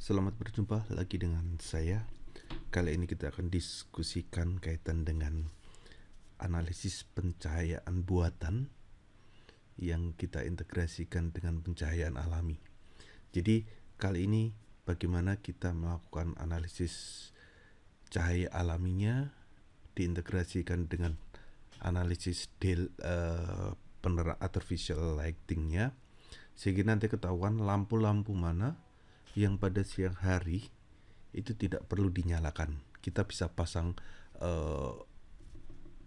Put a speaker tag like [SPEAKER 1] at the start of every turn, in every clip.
[SPEAKER 1] Selamat berjumpa lagi dengan saya. Kali ini kita akan diskusikan kaitan dengan analisis pencahayaan buatan yang kita integrasikan dengan pencahayaan alami. Jadi kali ini bagaimana kita melakukan analisis cahaya alaminya diintegrasikan dengan analisis penerangan artificial lightingnya, sehingga nanti ketahuan lampu-lampu mana yang pada siang hari itu tidak perlu dinyalakan. Kita bisa pasang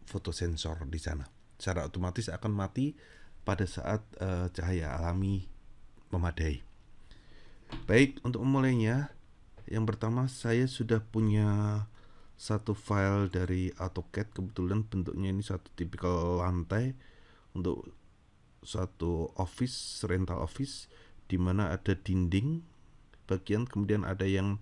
[SPEAKER 1] fotosensor di sana. Secara otomatis akan mati pada saat cahaya alami memadai. Baik, untuk memulainya, yang pertama saya sudah punya satu file dari AutoCAD. Kebetulan bentuknya ini satu tipikal lantai untuk satu office, rental office, di mana ada dinding bagian, kemudian ada yang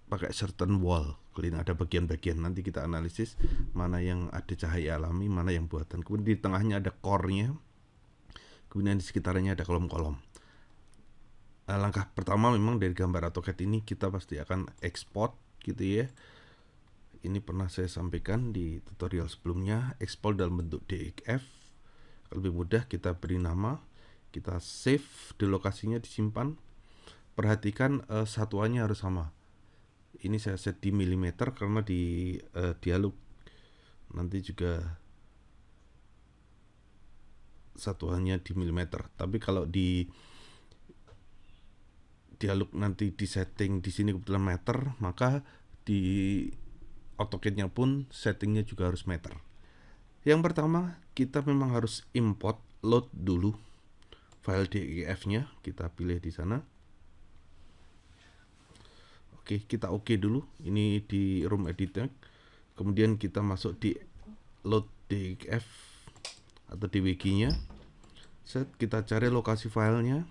[SPEAKER 1] pakai certain wall, kemudian ada bagian-bagian. Nanti kita analisis mana yang ada cahaya alami, mana yang buatan. Kemudian di tengahnya ada core-nya, kemudian di sekitarnya ada kolom-kolom. Langkah pertama memang dari gambar AutoCAD ini kita pasti akan export gitu ya. Ini pernah saya sampaikan di tutorial sebelumnya, export dalam bentuk DXF. Lebih mudah kita beri nama, kita save di lokasinya, disimpan. Perhatikan satuannya harus sama. Ini saya set di milimeter karena di dialog nanti juga satuannya di milimeter. Tapi kalau di dialog nanti di setting di sini kebetulan meter, maka di AutoCAD-nya pun settingnya juga harus meter. Yang pertama kita memang harus import, load dulu file DXF-nya, kita pilih di sana. Oke, kita oke dulu. Ini di room editor. Kemudian kita masuk di load DXF atau di wiki-nya. Set, kita cari lokasi filenya.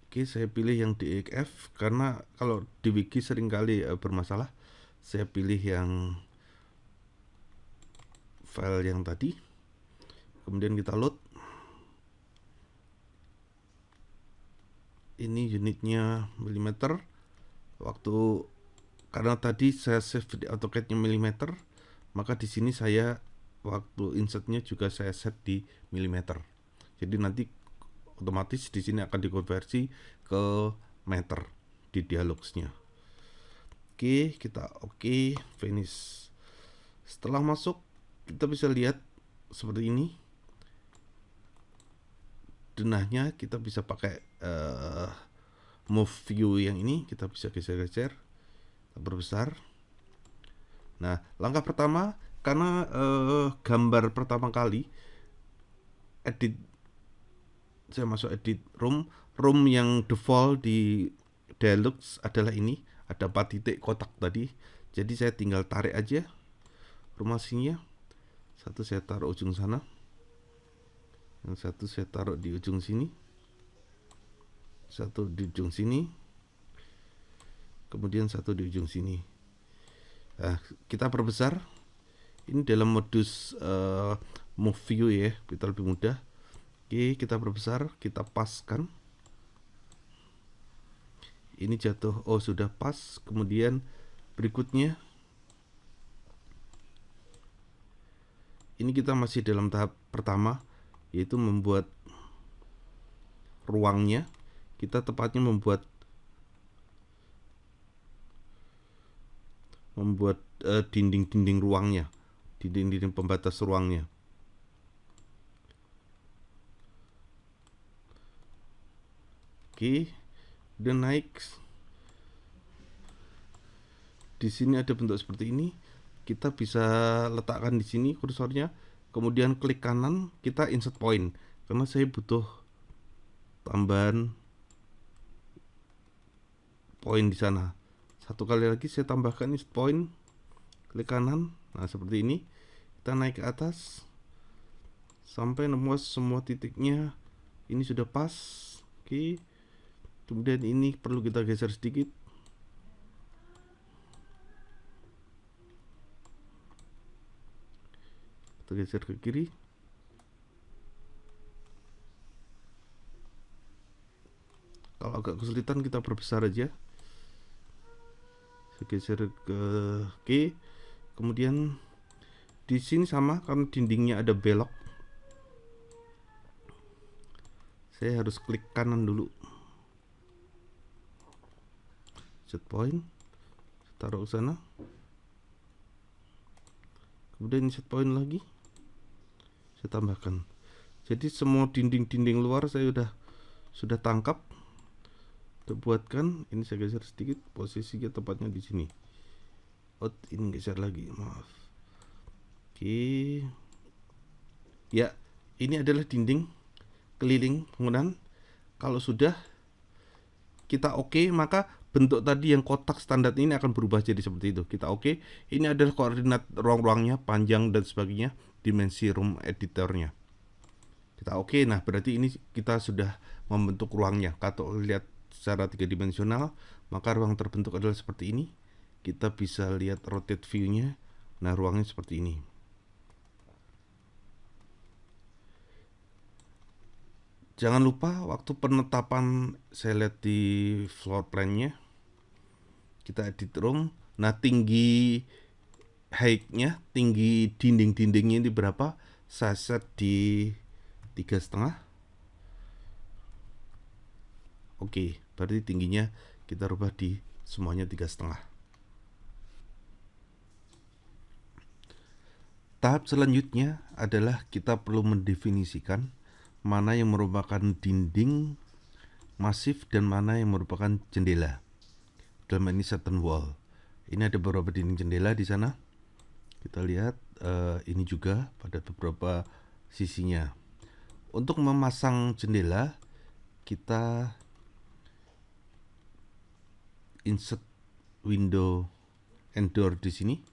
[SPEAKER 1] Oke, saya pilih yang DXF karena kalau di wiki seringkali bermasalah. Saya pilih yang file yang tadi. Kemudian kita load. Ini unitnya milimeter. Waktu karena tadi saya save di AutoCAD-nya milimeter, maka di sini saya waktu insertnya juga saya set di milimeter. Jadi nanti otomatis di sini akan dikonversi ke meter di dialogsnya. Oke, kita oke, finish. Setelah masuk, kita bisa lihat seperti ini. Denahnya kita bisa pakai move view yang ini, kita bisa geser-geser, berbesar. Nah, langkah pertama karena gambar pertama kali edit, saya masuk edit room yang default di Deluxe adalah ini, ada 4 titik kotak tadi. Jadi saya tinggal tarik aja formasinya. Satu saya taruh ujung sana, yang satu saya taruh di ujung sini, satu di ujung sini, kemudian satu di ujung sini. Nah, kita perbesar. Ini dalam modus move view ya, kita lebih mudah. Oke, kita perbesar, kita paskan. Ini jatuh, oh sudah pas. Kemudian berikutnya, ini kita masih dalam tahap pertama, yaitu membuat ruangnya. Kita tepatnya membuat dinding-dinding ruangnya, dinding-dinding pembatas ruangnya. Oke, udah naik. Di sini ada bentuk seperti ini. Kita bisa letakkan di sini kursornya. Kemudian klik kanan, kita insert point. Karena saya butuh tambahan poin di sana. Satu kali lagi saya tambahkan insert point. Klik kanan. Nah, seperti ini. Kita naik ke atas sampai nemu semua titiknya. Ini sudah pas. Oke. Kemudian ini perlu kita geser sedikit. Kita geser ke kiri. Kalau agak kesulitan kita perbesar aja. Saya geser ke oke. Kemudian di sini sama, karena dindingnya ada belok. Saya harus klik kanan dulu. Set point, taruh ke sana. Kemudian set point lagi, saya tambahkan. Jadi semua dinding-dinding luar saya sudah tangkap, buatkan. Ini saya geser sedikit, posisinya tepatnya di sini. Oh, ini geser lagi, maaf. Oke, ya, ini adalah dinding keliling bangunan. Kalau sudah kita oke, maka bentuk tadi yang kotak standar ini akan berubah jadi seperti itu. Kita oke, ini adalah koordinat ruang-ruangnya, panjang dan sebagainya, dimensi room editornya. Kita oke, nah berarti ini kita sudah membentuk ruangnya. Kalau lihat secara 3 dimensional, maka ruang terbentuk adalah seperti ini. Kita bisa lihat rotate view-nya. Nah, ruangnya seperti ini. Jangan lupa waktu penetapan, saya lihat di floor plan-nya, kita edit room. Nah, tinggi height-nya, tinggi dinding-dindingnya ini berapa? Saya set di 3,5. Oke, berarti tingginya kita rubah di semuanya 3,5. Tahap selanjutnya adalah kita perlu mendefinisikan mana yang merupakan dinding masif dan mana yang merupakan jendela. Dalam ini certain wall. Ini ada beberapa dinding jendela di sana. Kita lihat ini juga pada beberapa sisinya. Untuk memasang jendela, kita insert window and door di sini,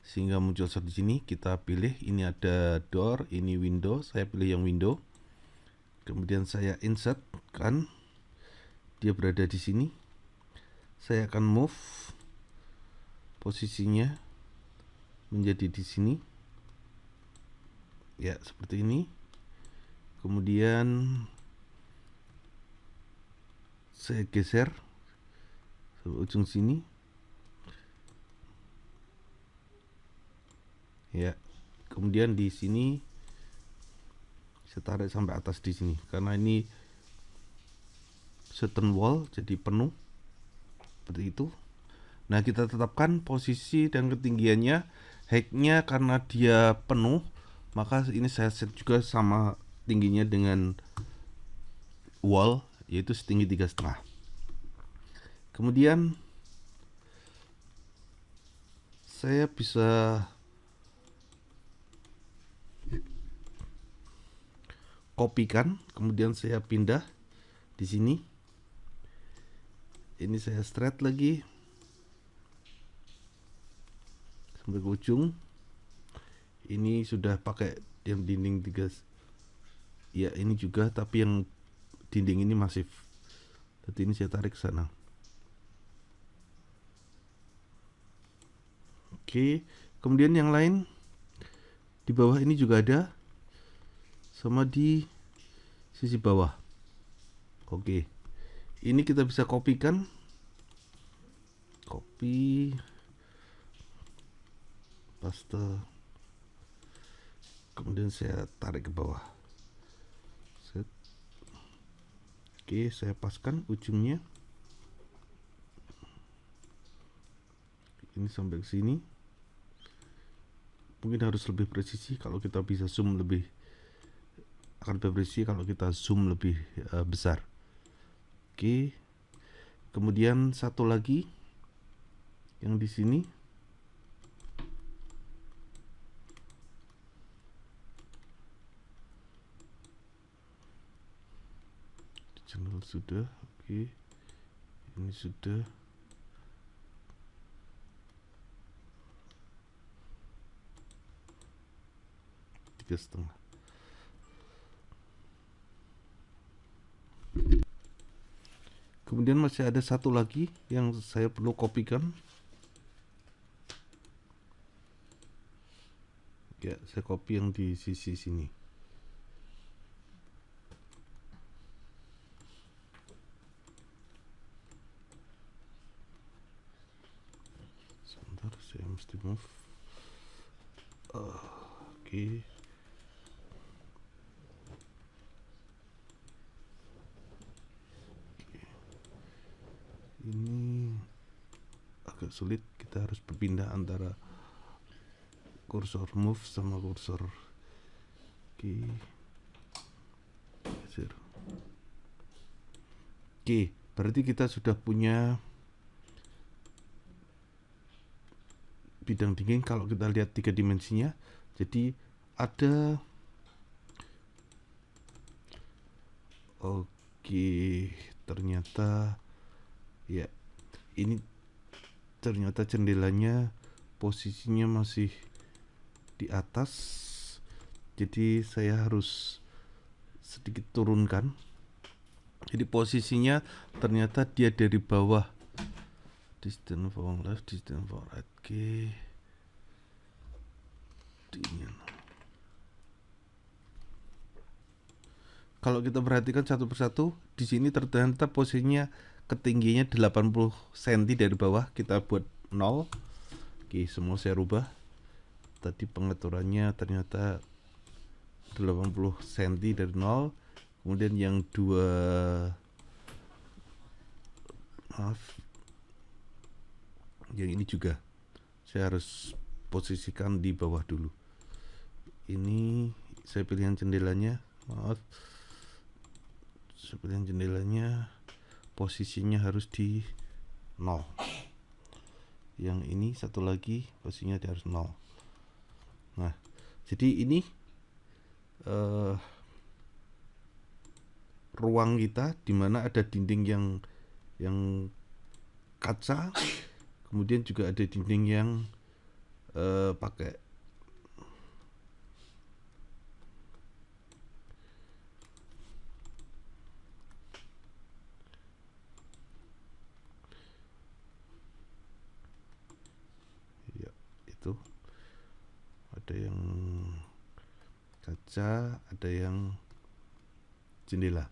[SPEAKER 1] sehingga muncul seperti sini. Kita pilih, ini ada door, ini window. Saya pilih yang window. Kemudian saya insert kan, dia berada di sini. Saya akan move posisinya menjadi di sini. Ya, seperti ini. Kemudian saya geser ke ujung sini. Ya. Kemudian di sini saya tarik sampai atas di sini, karena ini certain wall jadi penuh seperti itu. Nah, kita tetapkan posisi dan ketinggiannya. Height-nya karena dia penuh, maka ini saya set juga sama tingginya dengan wall, yaitu setinggi 3,5. Kemudian saya bisa kopikan, kemudian saya pindah di sini. Ini saya straight lagi sampai ke ujung. Ini sudah pakai yang dinding 3. Ya, ini juga, tapi yang dinding ini masif. Jadi ini saya tarik ke sana. Oke, kemudian yang lain di bawah ini juga ada, sama di sisi bawah. Oke, ini kita bisa kopikan, copy, paste, kemudian saya tarik ke bawah. Set. Oke, saya paskan ujungnya. Ini sampai ke sini. Mungkin harus lebih presisi. Kalau kita bisa zoom lebih, akan lebih presisi kalau kita zoom lebih besar. Oke. Kemudian satu lagi yang di sini. Channel sudah, oke. Ini sudah. Tiga setengah. Kemudian masih ada satu lagi yang saya perlu kopikan. Ya, saya copy yang di sisi sini. mesti move. Oke. Ini agak sulit, kita harus berpindah antara kursor move sama kursor. Oke. Oke, berarti kita sudah punya bidang dinding. Kalau kita lihat 3 dimensinya, jadi ada ternyata ya, ini ternyata jendelanya posisinya masih di atas, jadi saya harus sedikit turunkan. Jadi posisinya ternyata dia dari bawah. Distance from left, distance from right. Oke. Kalau kita perhatikan satu persatu, di sini ternyata posisinya ketinggiannya 80 cm dari bawah. Kita buat 0. Oke, semua saya rubah. Tadi pengaturannya ternyata 80 cm dari 0. Kemudian yang yang ini juga saya harus posisikan di bawah dulu. Ini saya pilihan jendelanya, saya jendelanya posisinya harus di 0. Yang ini satu lagi posisinya harus 0. Nah, jadi ini ruang kita di mana ada dinding yang kaca, kemudian juga ada dinding yang pakai ya, itu ada yang kaca, ada yang jendela.